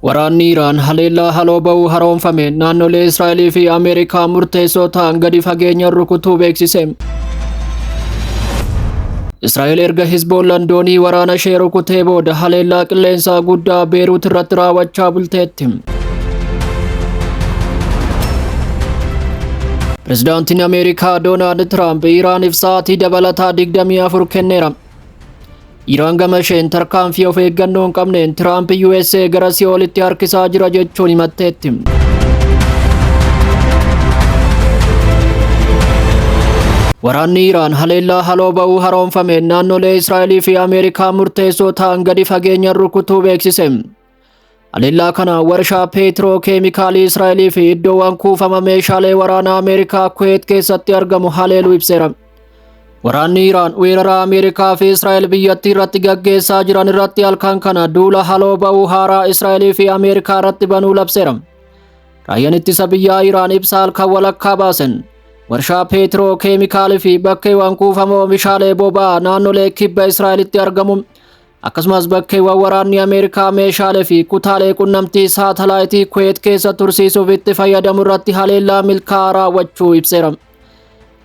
Waraanni Iraan haleellaa haloo ba'uu haroomfame naannolee Israa'elii fi Ameerikaa murteessoo ta'an gadi fageenyaan rukutuu beeksise. Israa'el erga Hizboollaan doonii waraana ishee rukutee booda haleellaa qilleensaa guddaa Beeruut irratti raawwachaa bulteetti. Pireezidaantiin Ameerikaa Doonaald Tiraamp Iraaniif sa'aatii dabalataa 24 kenneera. Iraan gama isheen tarkaanfii of eeggannoo hin qabneen Tiraamp USA gara Si'oolitti harkisaa jira jechuun himatteetti. Waraanni Iraan haleellaa haloo ba'uu haroomfame naannolee Israa'elii fi Ameerikaa murteessoo ta'an gadi fageenyaan rukutuu beeksise. Haleellaa kana warshaa Peetiroo keemikaalii Israa'elii fi iddoowwan kuufama meeshaalee waraanaa Ameerikaa Kuweet keessatti argamu haleeluu ibseera. Waraanni Iraan weerara Ameerikaa fi Israa'el biyyattii irratti gaggeessaa jiran irratti halkan kana duula haloo ba'uu haaraa Israa'elii fi Ameerikaa irratti banuu labseera. Raayyaan ittisa biyyaa Iraan ibsa halkan walakkaa baasen warshaa Peetiroo keemikaalii fi bakkeewwan kuufama oomishaalee boba'aa naannolee kibba Israa'elitti argamu akkasumas bakkeewwan waraanni Ameerikaa meeshaalee fi kutaalee qunnamtii saatalaayitii Kuweet keessa tursiisuuf itti fayyadamu irratti haleellaa milkaa'aa raawwachuu ibseera.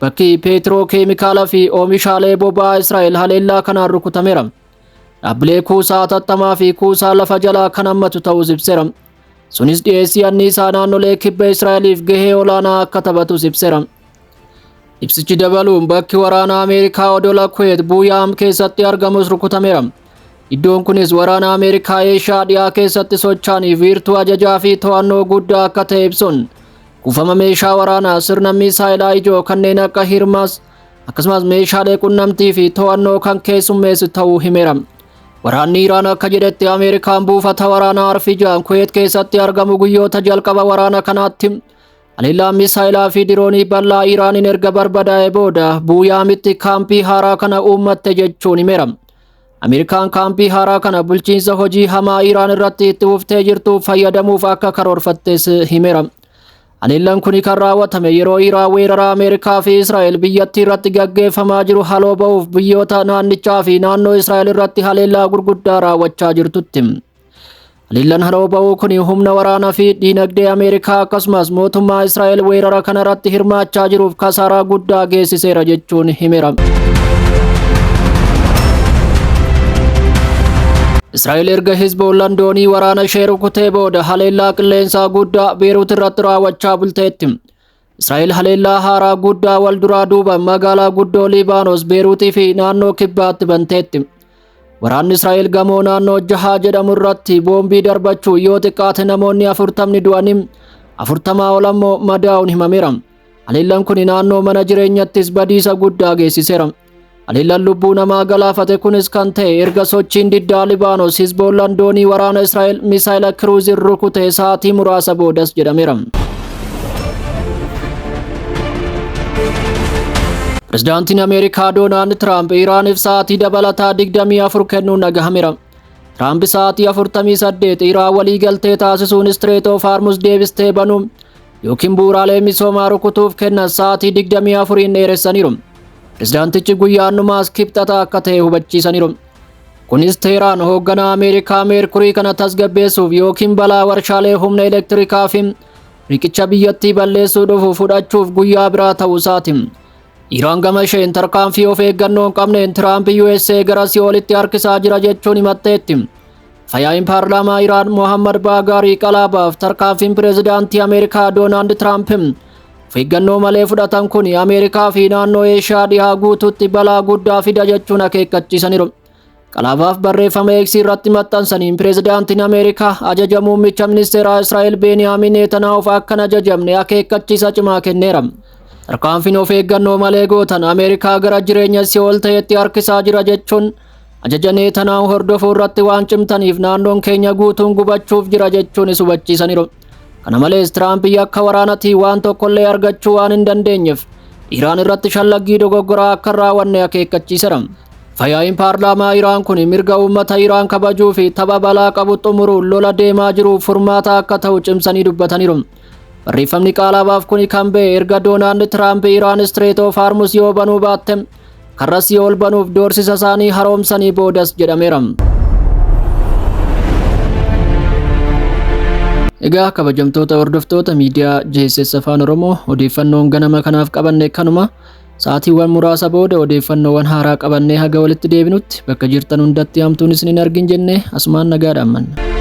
Bakki Peetiroo keemikaalaa fi oomishaalee boba'aa Israa'el haleellaa kanaan rukutameera. Dhaabbilee kuusaa hatattamaa fi kuusaa lafa jalaa kan hammatu ta'us ibseera. Sunis dhiyeessii anniisaa naannolee kibba Israa'eliif gahee olaanaa akka taphatus ibseera. Ibsichi dabaluun bakki waraana Ameerikaa odola Kuweet Buuyaam keessatti argamus rukutameera. Iddoon kunis waraana Ameerikaa Eeshiyaa dhiyaa keessatti socho'aniif wiirtuu ajajaa fi to'annoo guddaa akka ta'e ibsuun kuufama meeshaa waraanaa sirna misaayilaa ijoo kanneen akka Hirmaas akkasumas meeshaalee qunnamtii fi to'annoo kan keessummeessu ta'uu himeera. Waraanni Iraan akka jedhetti Ameerikaan buufata waraanaa Arfijaan Kuweet keessatti argamu guyyoota jalqaba waraana kanaatti haleellaan misaayilaa fi diroonii bal'aa Iraaniin erga barbadaa'ee booda Buuyaamitti kaampii haaraa kana uummatte jechuun himeera. Ameerikaan kaampii haaraa kana bulchiinsa hojii hamaa Iraan irratti itti fuftee jirtuuf fayyadamuuf akka karoorfattes himeera. Haleellaan kun kan raawwatame yeroo Iraan weerara Ameerikaa fi Israa'el biyyattii irratti gaggeeffamaa jiru haloo ba'uuf biyyoota naannichaa fi naannoo Israa'el irratti haleellaa gurguddaa raawwachaa jirtutti. Haleellaan haloo ba'uu kun humna waraanaa fi diinagdee Ameerikaa akkasumas mootummaa Israa'el weerara kana irratti hirmaachaa jiruuf kasaaraa guddaa geessiseera jechuun himeera. Israa'el erga Hizboollaan doonii waraana ishee rukutee booda haleellaa qilleensaa guddaa Beeruut irratti raawwachaa bulteetti. Israa'el haleellaa haaraa guddaa wal duraa duuban magaalaa guddoo Liibaanos Beeruutii fi naannoo kibbaatti banteetti. Waraanni Israa'el gamoo naannoo Jahaa jedhamu irratti boombii darbachuu yoo xiqqaate namoonni 40 du'anii 40 ol ammoo madaa'uun himameera. Haleellaan kun naannoo mana jireenyattis badiisa guddaa geessiseera. Haleellaan lubbuu namaa galaafate kunis kan ta'e erga sochiin diddaa Libaanos Hizboollaan doonii waraana Israa'el misaayila kiruuzii rukutee sa'aatii muraasa boodas jedhameera. Pireezidaantiin Ameerikaa Doonaald Tiraamp Iraaniif sa'aatii dabalataa 24 kennuun dhagahameera. Tiraamp sa'aatii 48 Iraan waliigaltee taasisuun Strait of Hormuz deebistee banuu yookiin bu'uuraalee misoomaa rukutuuf kennan sa'aatii 24 dheeressaniiru. Pireezidaantichi guyyaannumaas kibxata akka ta'e hubachiisaniiru. Kunis Teheraan hoogganaa Ameerikaa Meerkurii kana tasgabbeessuuf yookiin balaa warshaalee humna elektirikaa fi riqicha biyyattii balleessuu dhufu fudhachuuf guyyaa biraa ta'uu isaati. Iraan gama isheen tarkaanfii of eeggannoo hin qabneen Tiraamp USA gara Si'oolitti harkisaa jira jechuun himatteetti. Fayyaa'iin paarlaamaa Iraan Mohammad Baagaarii Qalaabaaf tarkaanfiin pireezidaantii Ameerikaa Doonaald Tiraamp eeggannoo malee fudhatan kun Ameerikaa fi naannoo Eeshiyaa dhihaa guutuutti balaa guddaa fida jechuun akeekkachiisaniiru. Qalaabaaf barreeffama X irratti maxxansaniin pireezidaantiin Ameerikaa ajaja muummicha ministeeraa Israa'el Beniyaamin Netanyahuuf akka hin ajajamne akeekkachiisa cimaa kenneera. Tarkaanfiin of eeggannoo malee gootan Ameerikaa gara jireenya Si'ool ta'etti harkisaa jira jechuun ajaja Netanyahu hordofuu irratti waan cimtaniif naannoon keenya guutuun gubachuuf jira jechuunis hubachiisaniiru. Kana malees Tiraamp akka waraanatii waan tokkollee argachuu waan hin dandeenyeef Iraan irratti shallaggii dogoggoraa akka raawwanne akeekkachiiseera. Fayyaa'iin paarlaamaa Iraan kun mirga uummata Iraan kabajuu fi tapha balaa qabu xumuruun lola deemaa jiru furmaata akka ta'u cimsanii dubbataniiru. Barreeffamni Qalaabaaf kun kan ba'e erga Doonaald Tiraamp Iraan Strait of Hormuz yoo banuu baatte karra Si'ool banuuf doorsisa isaanii haroomsanii boodas jedhameera. Egaa kabajamtoota hordoftoota miidiyaa JSS Afaan Oromoo odeeffannoon ganama kanaaf qabanne kanuma. Sa'aatiiwwan muraasa booda odeeffannoowwan haaraa qabannee haga walitti deebinutti bakka jirtan hundatti hamtuun isin hin argin jennee asumaan nagaadhaan manna.